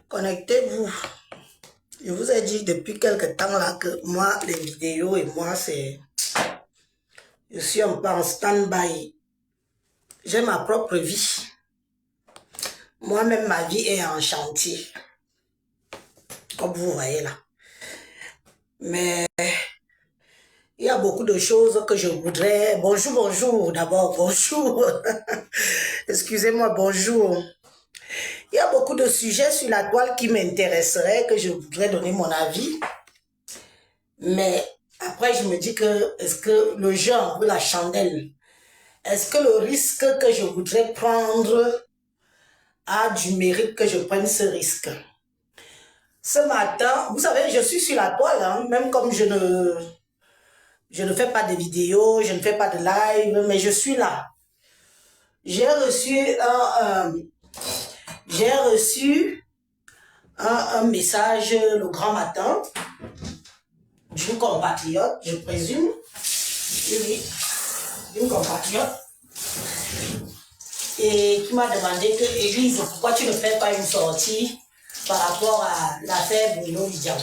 Connectez-vous. Je vous ai dit depuis quelque temps là que moi, les vidéos et moi, c'est... Je suis un peu en stand-by. J'ai ma propre vie. Moi-même, ma vie est en chantier. Comme vous voyez là. Mais il y a beaucoup de choses que je voudrais... Bonjour, bonjour d'abord, bonjour. Excusez-moi, bonjour. Il y a beaucoup de sujets sur la toile qui m'intéresseraient, que je voudrais donner mon avis. Mais après, je me dis que, est-ce que le genre, la chandelle, est-ce que le risque que je voudrais prendre a du mérite que je prenne ce risque? Ce matin, vous savez, je suis sur la toile, hein, même comme je ne fais pas de vidéos, je ne fais pas de live, mais je suis là. J'ai reçu un message le grand matin d'une compatriote, je présume. Oui, d'une compatriote. Et qui m'a demandé que, Élise, pourquoi tu ne fais pas une sortie par rapport à l'affaire Bruno Vidjan?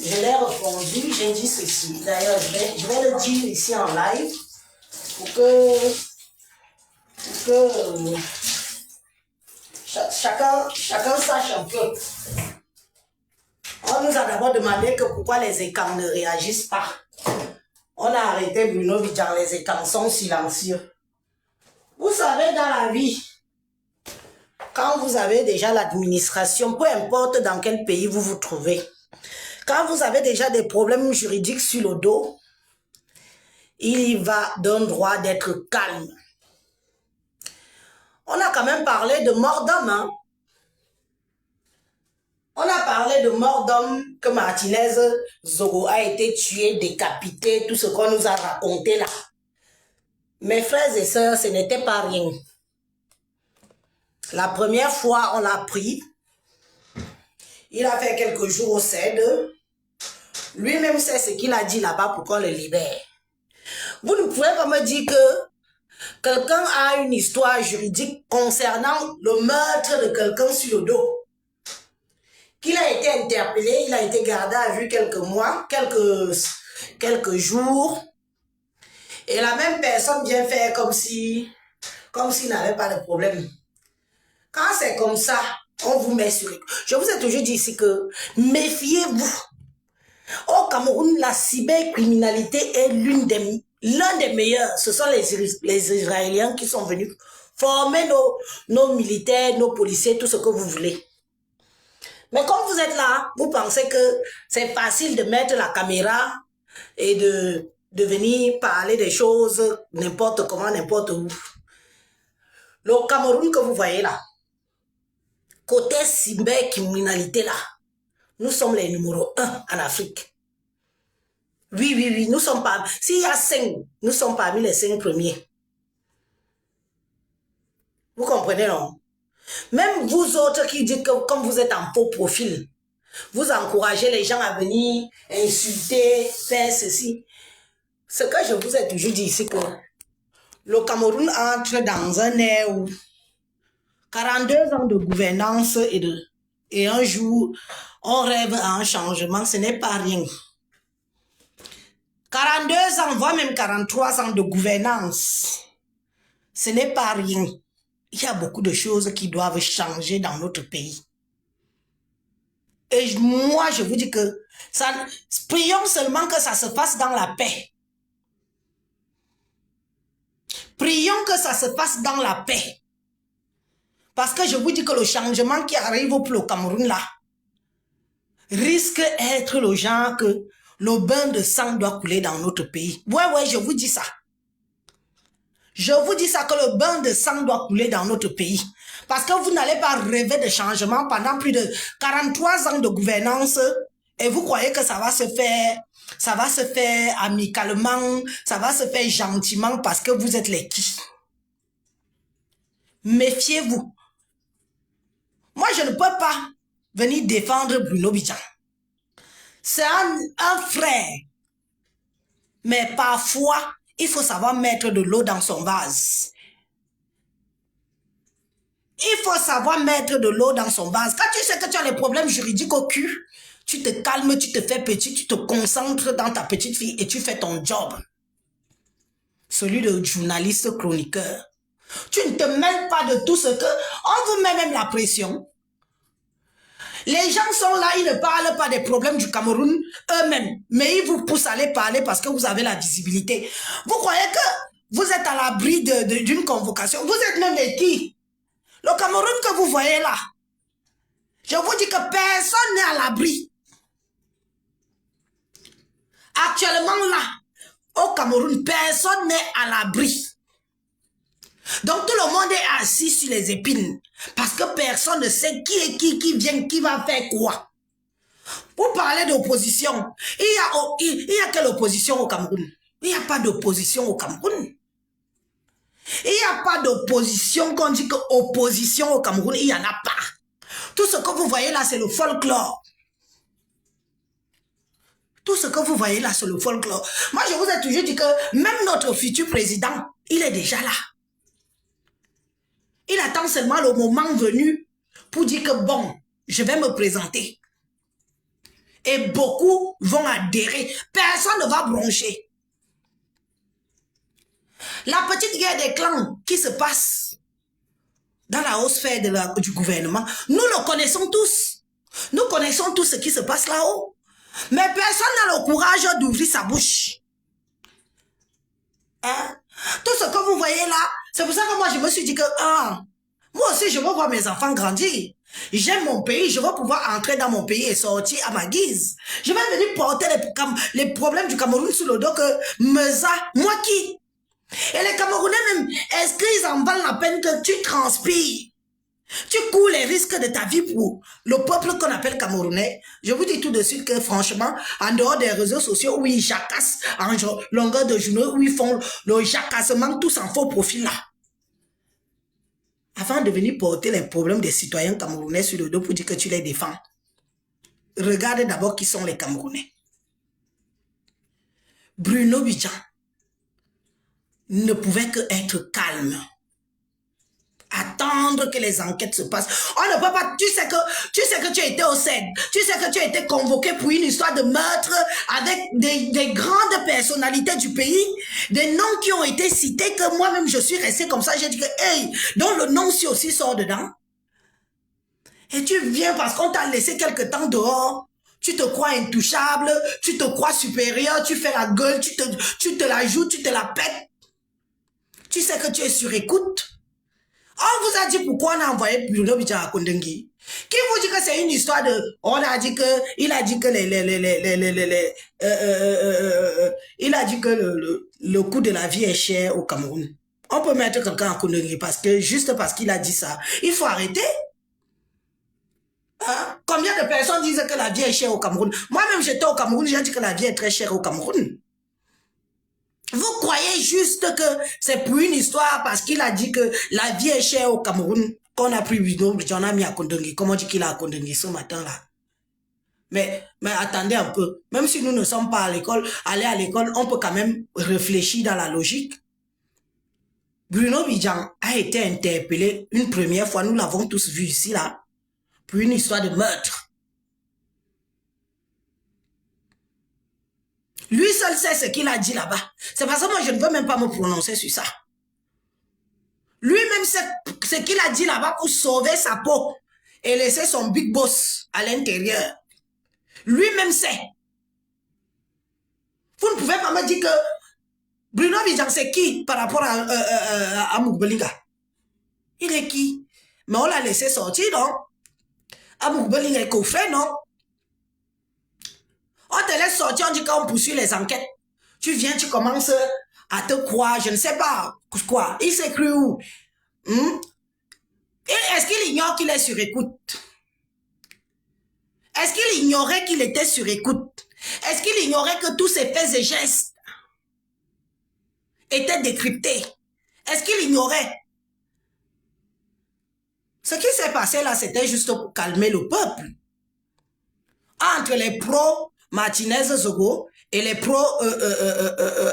Je l'ai répondu, j'ai dit ceci. D'ailleurs, je vais le dire ici en live pour que chacun sache un peu. On nous a d'abord demandé que pourquoi les écrans ne réagissent pas. On a arrêté Bruno Vidjan, les écrans sont silencieux. Vous savez, dans la vie, quand vous avez déjà l'administration, peu importe dans quel pays vous vous trouvez, quand vous avez déjà des problèmes juridiques sur le dos, il y va d'un droit d'être calme. On a quand même parlé de mort d'homme, hein? On a parlé de mort d'homme, que Martinez Zogo a été tué, décapité, tout ce qu'on nous a raconté là. Mes frères et sœurs, ce n'était pas rien. La première fois, on l'a pris. Il a fait quelques jours au CED. Lui-même sait ce qu'il a dit là-bas pour qu'on le libère. Vous ne pouvez pas me dire que quelqu'un a une histoire juridique concernant le meurtre de quelqu'un sur le dos. Qu'il a été interpellé, il a été gardé à vue quelques mois, quelques jours. Et la même personne vient faire comme s'il n'avait pas de problème. Quand c'est comme ça, on vous met sur les... Je vous ai toujours dit ici que méfiez-vous. Au Cameroun, la cybercriminalité est l'un des meilleurs. Ce sont les Israéliens qui sont venus former nos militaires, nos policiers, tout ce que vous voulez. Mais comme vous êtes là, vous pensez que c'est facile de mettre la caméra et de venir parler des choses n'importe comment, n'importe où. Le Cameroun que vous voyez là, côté cybercriminalité là, nous sommes les numéros 1 en Afrique. Oui, nous sommes pas... S'il y a 5, nous sommes parmi les 5 premiers. Vous comprenez, non? Même vous autres qui dites que comme vous êtes en faux profil, vous encouragez les gens à venir insulter, faire ceci. Ce que je vous ai toujours dit, c'est que le Cameroun entre dans un ère où 42 ans de gouvernance et un jour, on rêve à un changement, ce n'est pas rien. 42 ans, voire même 43 ans de gouvernance, ce n'est pas rien. Il y a beaucoup de choses qui doivent changer dans notre pays. Et moi, je vous dis que prions seulement que ça se fasse dans la paix. Prions que ça se passe dans la paix. Parce que je vous dis que le changement qui arrive pour le Cameroun là, risque d'être le genre que le bain de sang doit couler dans notre pays. Ouais, je vous dis ça. Je vous dis ça que le bain de sang doit couler dans notre pays. Parce que vous n'allez pas rêver de changement pendant plus de 43 ans de gouvernance et vous croyez que ça va se faire amicalement, ça va se faire gentiment parce que vous êtes les qui. Méfiez-vous. Moi, je ne peux pas venir défendre Bruno Vidjan. C'est un frère. Mais parfois, il faut savoir mettre de l'eau dans son vase. Il faut savoir mettre de l'eau dans son vase. Quand tu sais que tu as les problèmes juridiques au cul, tu te calmes, tu te fais petit, tu te concentres dans ta petite fille et tu fais ton job. Celui de journaliste chroniqueur. Tu ne te mêles pas de tout ce que... On vous met même la pression. Les gens sont là, ils ne parlent pas des problèmes du Cameroun eux-mêmes. Mais ils vous poussent à les parler parce que vous avez la visibilité. Vous croyez que vous êtes à l'abri d'une convocation? Vous êtes même les qui? Le Cameroun que vous voyez là. Je vous dis que personne n'est à l'abri. Actuellement là, au Cameroun, personne n'est à l'abri. Donc tout le monde est assis sur les épines. Parce que personne ne sait qui est qui vient, qui va faire quoi. Vous parlez d'opposition. Il y a quelle opposition au Cameroun? Il n'y a pas d'opposition au Cameroun. Il n'y a pas d'opposition. Quand on dit que opposition au Cameroun, il n'y en a pas. Tout ce que vous voyez là, c'est le folklore. Tout ce que vous voyez là, c'est le folklore. Moi, je vous ai toujours dit que même notre futur président, il est déjà là. Il attend seulement le moment venu pour dire que bon, je vais me présenter. Et beaucoup vont adhérer. Personne ne va broncher. La petite guerre des clans qui se passe dans la haute sphère du gouvernement, nous le connaissons tous. Nous connaissons tout ce qui se passe là-haut. Mais personne n'a le courage d'ouvrir sa bouche. Hein? Tout ce que vous voyez là, c'est pour ça que moi je me suis dit que moi aussi je veux voir mes enfants grandir. J'aime mon pays, je veux pouvoir entrer dans mon pays et sortir à ma guise. Je vais venir porter les problèmes du Cameroun sous le dos que moi qui. Et les Camerounais même, est-ce qu'ils en valent la peine que tu transpires? Tu cours les risques de ta vie pour le peuple qu'on appelle Camerounais. Je vous dis tout de suite que franchement, en dehors des réseaux sociaux où ils jacassent en longueur de journée, où ils font le jacassement, tous en faux profil là. Avant de venir porter les problèmes des citoyens camerounais sur le dos pour dire que tu les défends, regarde d'abord qui sont les Camerounais. Bruno Bidjan ne pouvait que être calme. Attendre que les enquêtes se passent. On ne peut pas, tu sais que tu as été au CED, tu sais que tu as été convoqué pour une histoire de meurtre avec des grandes personnalités du pays, des noms qui ont été cités que moi-même je suis resté comme ça, j'ai dit que, hey, dont le nom aussi sort dedans. Et tu viens parce qu'on t'a laissé quelque temps dehors, tu te crois intouchable, tu te crois supérieur, tu fais la gueule, tu te la joues, tu te la pètes. Tu sais que tu es sur écoute. On vous a dit pourquoi on a envoyé Bruno Bidjan à Kondengi. Qui vous dit que c'est une histoire de... Il a dit que le coût de la vie est cher au Cameroun. On peut mettre quelqu'un à Kondengi juste parce qu'il a dit ça. Il faut arrêter. Hein? Combien de personnes disent que la vie est chère au Cameroun? Moi-même, j'étais au Cameroun, j'ai dit que la vie est très chère au Cameroun. Vous croyez juste que c'est pour une histoire parce qu'il a dit que la vie est chère au Cameroun qu'on a pris Bruno Bidjan, on a mis à Kondengi. Comment dit qu'il a à Kondengi ce matin-là? Mais attendez un peu. Même si nous ne sommes pas à l'école, aller à l'école, on peut quand même réfléchir dans la logique. Bruno Bidjan a été interpellé une première fois, nous l'avons tous vu ici, là, pour une histoire de meurtre. Lui seul sait ce qu'il a dit là-bas. C'est parce que moi, je ne veux même pas me prononcer sur ça. Lui-même sait ce qu'il a dit là-bas pour sauver sa peau et laisser son big boss à l'intérieur. Lui-même sait. Vous ne pouvez pas me dire que Bruno Bidjan, c'est qui par rapport à Moukbelinga? Il est qui? Mais on l'a laissé sortir, non? À Moukbelinga est coffré, non? On te laisse sortir, on dit qu'on poursuit les enquêtes. Tu viens, tu commences à te croire, je ne sais pas quoi. Il s'est cru où? Est-ce qu'il ignore qu'il est sur écoute? Est-ce qu'il ignorait qu'il était sur écoute? Est-ce qu'il ignorait que tous ses faits et gestes étaient décryptés? Est-ce qu'il ignorait? Ce qui s'est passé là, c'était juste pour calmer le peuple. Entre les pros Martinez Zogo et les pros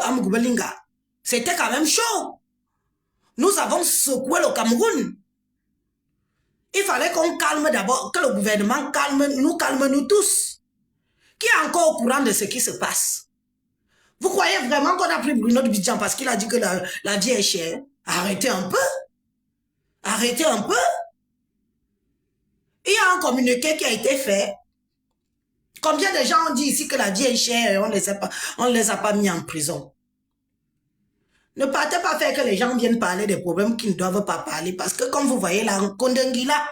Amgoubelinga. C'était quand même chaud. Nous avons secoué le Cameroun. Il fallait qu'on calme d'abord, que le gouvernement calme nous tous. Qui est encore au courant de ce qui se passe? Vous croyez vraiment qu'on a pris Bruno de Bidjan parce qu'il a dit que la vie est chère? Arrêtez un peu. Arrêtez un peu. Il y a un communiqué qui a été fait. Combien de gens ont dit ici que la vie est chère et on ne les a pas mis en prison? Ne partez pas faire que les gens viennent parler des problèmes qu'ils ne doivent pas parler parce que comme vous voyez là, Kondengila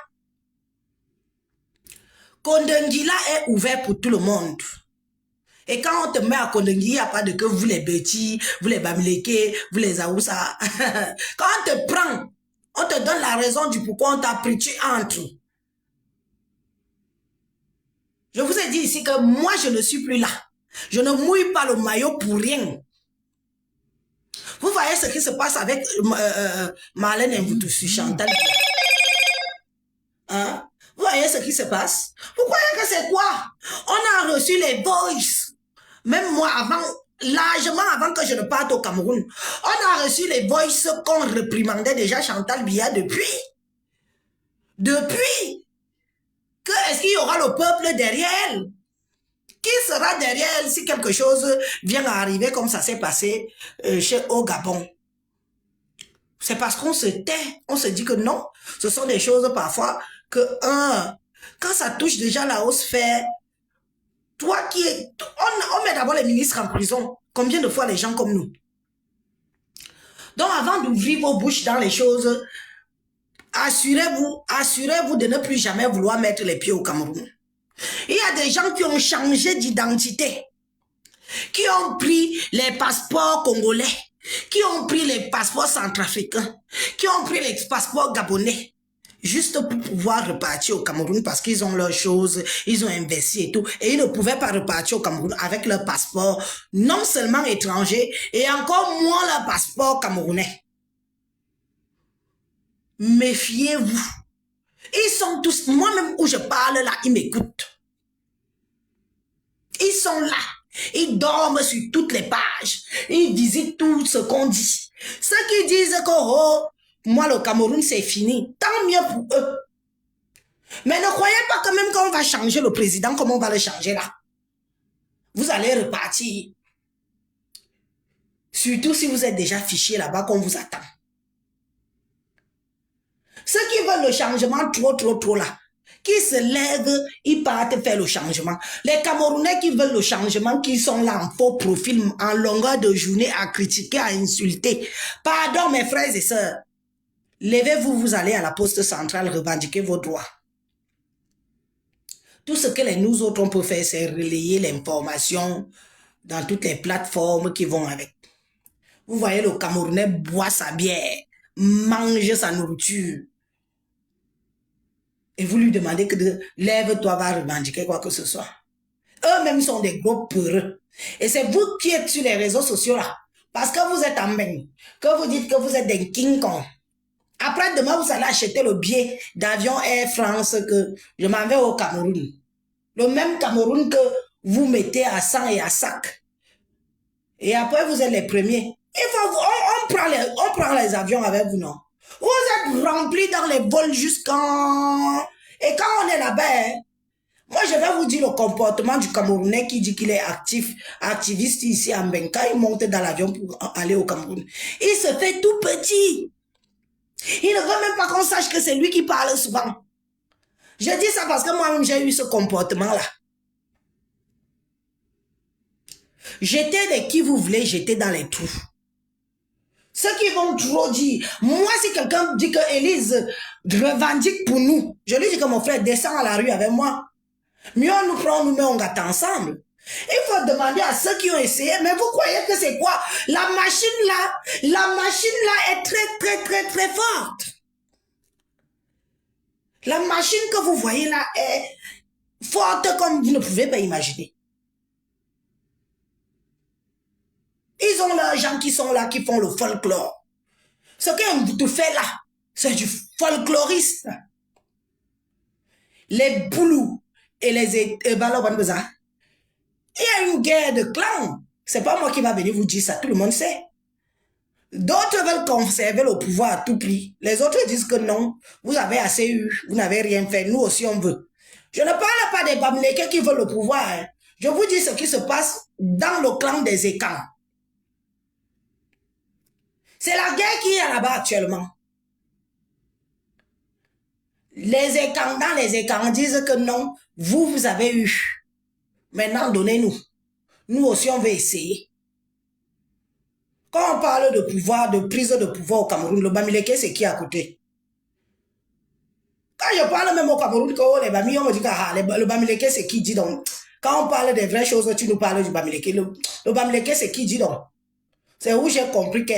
est ouvert pour tout le monde. Et quand on te met à Kondengila, il n'y a pas de que vous les Bétis, vous les Bamileke, vous les Aoussa. Quand on te prend, on te donne la raison du pourquoi on t'a pris, tu entres. Je vous ai dit ici que moi, je ne suis plus là. Je ne mouille pas le maillot pour rien. Vous voyez ce qui se passe avec Marlène Mvutsu, Chantal. Hein? Vous voyez ce qui se passe? Vous croyez que c'est quoi? On a reçu les voices. Même moi, largement avant que je ne parte au Cameroun, on a reçu les voices qu'on réprimandait déjà Chantal Biya depuis. Depuis. Que est-ce qu'il y aura le peuple derrière elle? Qui sera derrière elle si quelque chose vient à arriver comme ça s'est passé au Gabon? C'est parce qu'on se tait, on se dit que non. Ce sont des choses parfois que, quand ça touche déjà la haute sphère, toi qui es... On met d'abord les ministres en prison. Combien de fois les gens comme nous? Donc avant d'ouvrir vos bouches dans les choses, assurez-vous de ne plus jamais vouloir mettre les pieds au Cameroun. Il y a des gens qui ont changé d'identité, qui ont pris les passeports congolais, qui ont pris les passeports centrafricains, qui ont pris les passeports gabonais, juste pour pouvoir repartir au Cameroun parce qu'ils ont leurs choses, ils ont investi et tout, et ils ne pouvaient pas repartir au Cameroun avec leur passeport, non seulement étranger, et encore moins leur passeport camerounais. Méfiez-vous. Ils sont tous, moi-même où je parle là, ils m'écoutent. Ils sont là. Ils dorment sur toutes les pages. Ils visitent tout ce qu'on dit. Ceux qui disent que, oh, moi, le Cameroun, c'est fini. Tant mieux pour eux. Mais ne croyez pas que même quand on va changer le président, comment on va le changer là? Vous allez repartir. Surtout si vous êtes déjà fiché là-bas, qu'on vous attend. Ceux qui veulent le changement trop là, qui se lèvent, ils partent faire le changement. Les Camerounais qui veulent le changement, qui sont là en faux profil, en longueur de journée, à critiquer, à insulter. Pardon mes frères et sœurs. Levez-vous, vous allez à la poste centrale revendiquer vos droits. Tout ce que nous autres on peut faire, c'est relayer l'information dans toutes les plateformes qui vont avec. Vous voyez, le Camerounais boit sa bière, mange sa nourriture. Et vous lui demandez que de lève-toi, va revendiquer quoi que ce soit. Eux-mêmes sont des gros peureux. Et c'est vous qui êtes sur les réseaux sociaux là. Parce que vous êtes en main. Que vous dites que vous êtes des King Kong. Après demain, vous allez acheter le billet d'avion Air France que je m'en vais au Cameroun. Le même Cameroun que vous mettez à sang et à sac. Et après, vous êtes les premiers. On prend les avions avec vous, non? Vous êtes remplis dans les vols jusqu'en... Et quand on est là-bas, moi je vais vous dire le comportement du Camerounais qui dit qu'il est activiste ici en Benka. Il monte dans l'avion pour aller au Cameroun. Il se fait tout petit. Il ne veut même pas qu'on sache que c'est lui qui parle souvent. Je dis ça parce que moi-même j'ai eu ce comportement-là. Jetez les qui vous voulez jeter dans les trous. Ceux qui vont trop dire, moi si quelqu'un dit que Élise revendique pour nous, je lui dis que mon frère descend à la rue avec moi. Mieux on nous prend, on nous met en gâte ensemble. Il faut demander à ceux qui ont essayé, mais vous croyez que c'est quoi? La machine là est très forte. La machine que vous voyez là est forte comme vous ne pouvez pas imaginer. Ils ont leurs gens qui sont là, qui font le folklore. Ce que fait là, c'est du folkloriste. Les boulous et les Il y a une guerre de clans. C'est pas moi qui va venir vous dire ça, tout le monde sait. D'autres veulent conserver le pouvoir à tout prix. Les autres disent que non, vous avez assez eu, vous n'avez rien fait, nous aussi on veut. Je ne parle pas des Bamileke qui veulent le pouvoir. Hein. Je vous dis ce qui se passe dans le clan des Ekans. C'est la guerre qui est là-bas actuellement. Les Ekans, dans les Ekans, disent que non, vous avez eu. Maintenant, donnez-nous. Nous aussi, on veut essayer. Quand on parle de pouvoir, de prise de pouvoir au Cameroun, le Bamileke, c'est qui à côté? Quand je parle même au Cameroun, quand les Bami, on me dit que le Bamileke, c'est qui dit donc? Quand on parle des vraies choses, tu nous parles du Bamileke. Le Bamileke, c'est qui dit donc? C'est où j'ai compris que...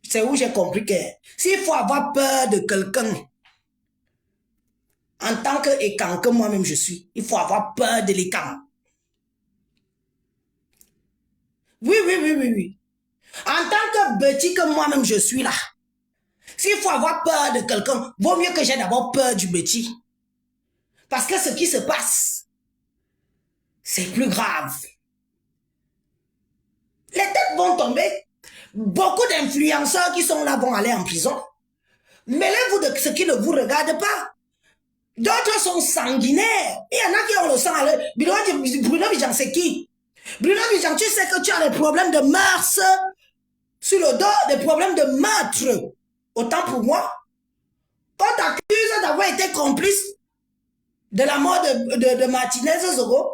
C'est où j'ai compris que... S'il faut avoir peur de quelqu'un, en tant que Ekan, que moi-même je suis, il faut avoir peur de l'Ekan. Oui, oui, oui, oui, oui. En tant que petit que moi-même je suis là, s'il faut avoir peur de quelqu'un, vaut mieux que j'ai d'abord peur du petit. Parce que ce qui se passe, c'est plus grave. Les têtes vont tomber. Beaucoup d'influenceurs qui sont là vont aller en prison. Mêlez-vous de ce qui ne vous regarde pas. D'autres sont sanguinaires. Il y en a qui ont le sang à l'œil. Bruno Bijan, c'est qui? Bruno Bijan, tu sais que tu as des problèmes de mœurs sur le dos, des problèmes de meurtre. Autant pour moi. Quand tu accuses d'avoir été complice de la mort de Martinez Zogo,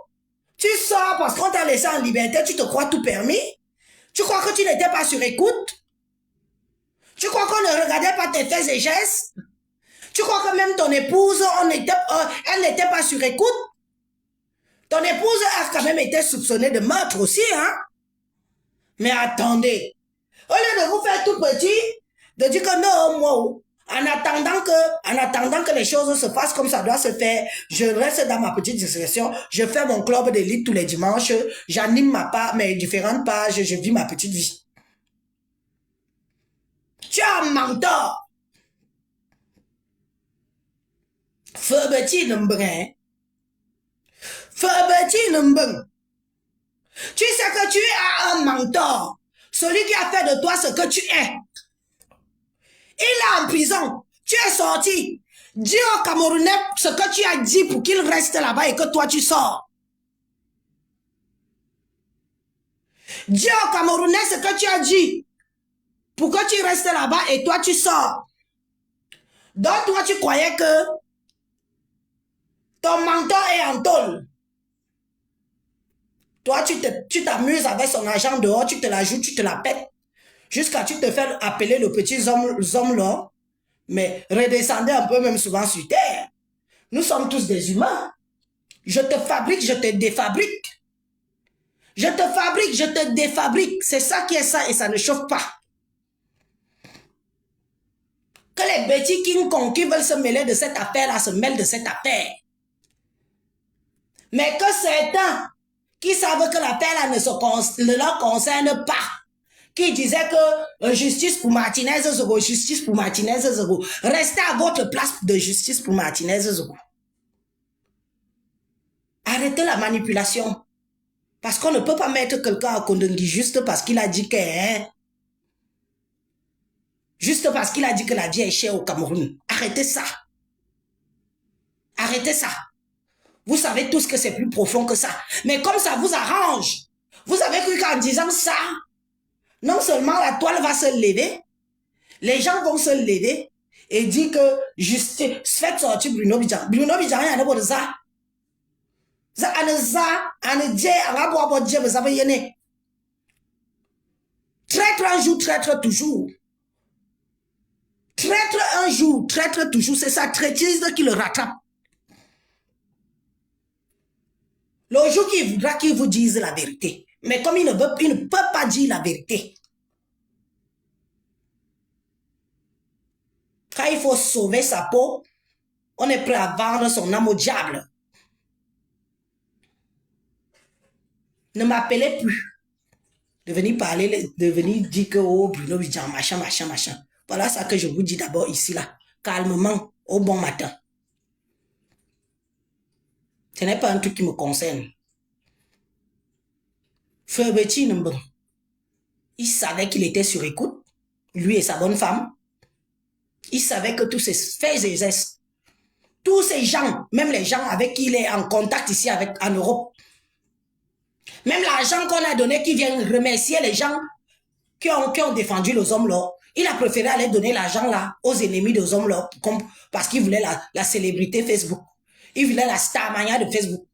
tu sors parce qu'on t'a laissé en liberté, tu te crois tout permis. Tu crois que tu n'étais pas sur écoute. Tu crois qu'on ne regardait pas tes faits et gestes. Tu crois que même ton épouse, elle n'était pas sur écoute. Ton épouse a quand même été soupçonnée de meurtre aussi, hein. Mais attendez, au lieu de vous faire tout petit, de dire que non, moi, en attendant que les choses se fassent comme ça doit se faire, je reste dans ma petite discrétion, je fais mon club d'élite tous les dimanches, j'anime mes différentes pages, je vis ma petite vie. Tu es un menteur. Feu petit n'embrin. Feu petit n'embrin. Tu sais que tu es un menteur. Celui qui a fait de toi ce que tu es. Il est en prison. Tu es sorti. Dis au Camerounais ce que tu as dit pour qu'il reste là-bas et que toi tu sors. Dis au Camerounais ce que tu as dit pour que tu restes là-bas et toi tu sors. Donc toi tu croyais que ton mentor est en tôle. Toi tu t'amuses avec son argent dehors, tu te la joues, tu te la pètes. Jusqu'à tu te fais appeler le petit homme là. Mais redescendez un peu même souvent sur terre. Nous sommes tous des humains. Je te fabrique, je te défabrique. Je te fabrique, je te défabrique. C'est ça qui est ça et ça ne chauffe pas. Que les petits King Kong qui veulent se mêler de cette affaire-là se mêlent de cette affaire. Mais que certains qui savent que l'affaire-là ne leur concerne pas, qui disaient que justice pour Martinez Zogo, justice pour Martinez Zogo, restez à votre place de justice pour Martinez Zogo. Arrêtez la manipulation. Parce qu'on ne peut pas mettre quelqu'un à Kondongi juste parce qu'il a dit que... Hein, juste parce qu'il a dit que la vie est chère au Cameroun. Arrêtez ça. Arrêtez ça. Vous savez tous que c'est plus profond que ça. Mais comme ça vous arrange, vous avez cru qu'en disant ça, non seulement la toile va se lever, les gens vont se lever et dire que justice, faites sortir Bruno Bijan. Bruno Bijan, il y a de ça. Ça, traître un jour, traître toujours. Traître un jour, traître toujours. C'est sa traîtrise qui le rattrape. Le jour qu'il voudra qu'il vous dise la vérité. Mais comme il ne peut pas dire la vérité. Quand il faut sauver sa peau, on est prêt à vendre son âme au diable. Ne m'appelez plus. De venir parler, de venir dire que oh Bruno Bijan, machin, machin, machin. Voilà ça que je vous dis d'abord ici, là. Calmement, au bon matin. Ce n'est pas un truc qui me concerne. Frère Betty, il savait qu'il était sur écoute, lui et sa bonne femme. Il savait que tous ces faits et gestes, tous ces gens, même les gens avec qui il est en contact ici en Europe, même l'argent qu'on a donné qui vient remercier les gens qui ont défendu les hommes là, il a préféré aller donner l'argent là aux ennemis des hommes là parce qu'il voulait la célébrité Facebook. Il voulait la starmania de Facebook.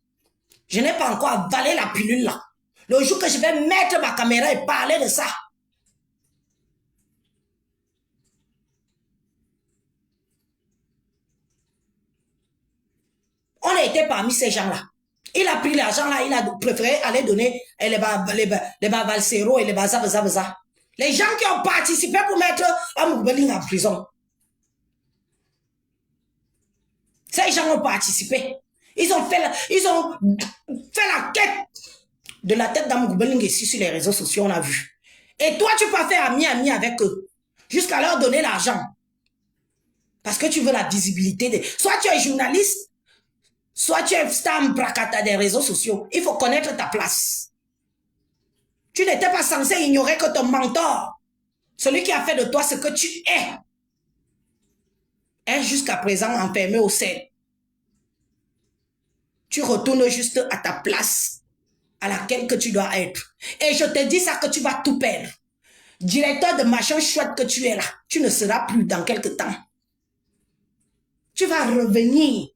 Je n'ai pas encore avalé la pilule là. Le jour que je vais mettre ma caméra et parler de ça, on a été parmi ces gens-là. Il a pris l'argent là, il a préféré aller donner les bavalseros et les baza. Les gens qui ont participé pour mettre Amoubeling en prison. Ces gens ont participé. Ils ont fait la quête de la tête d'Amoubeling ici sur les réseaux sociaux, on a vu. Et toi, tu peux faire ami avec eux. Jusqu'à leur donner l'argent. Parce que tu veux la visibilité. Soit tu es journaliste, soit tu es star bracata des réseaux sociaux. Il faut connaître ta place. Tu n'étais pas censé ignorer que ton mentor, celui qui a fait de toi ce que tu est jusqu'à présent enfermé au sein. Tu retournes juste à ta place à laquelle que tu dois être. Et je te dis ça que tu vas tout perdre. Directeur de machin chouette que tu es là, tu ne seras plus dans quelques temps. Tu vas revenir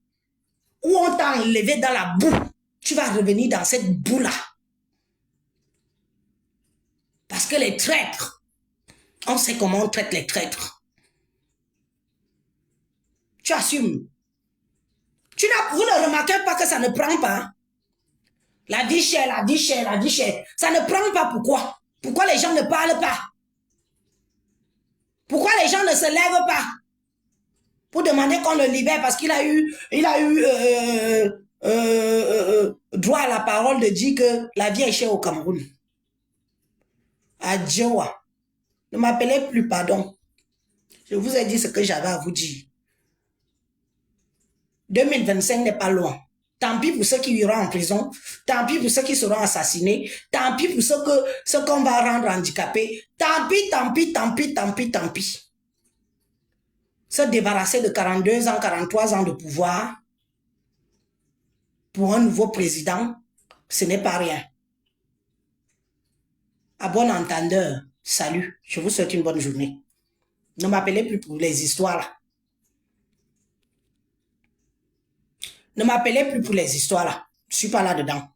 où on t'a enlevé dans la boue. Tu vas revenir dans cette boue-là. Parce que les traîtres, on sait comment on traite les traîtres. Tu assumes. Vous ne remarquez pas que ça ne prend pas. La vie chère. Ça ne prend pas, pourquoi? Pourquoi les gens ne parlent pas? Pourquoi les gens ne se lèvent pas? Pour demander qu'on le libère parce qu'il a eu droit à la parole de dire que la vie est chère au Cameroun. Adieu. Ne m'appelez plus, pardon. Je vous ai dit ce que j'avais à vous dire. 2025 n'est pas loin. Tant pis pour ceux qui iront en prison. Tant pis pour ceux qui seront assassinés. Tant pis pour ceux qu'on va rendre handicapés. Tant pis. Se débarrasser de 42 ans, 43 ans de pouvoir pour un nouveau président, ce n'est pas rien. À bon entendeur, salut. Je vous souhaite une bonne journée. Ne m'appelez plus pour les histoires là. Ne m'appelez plus pour les histoires là. Je ne suis pas là-dedans.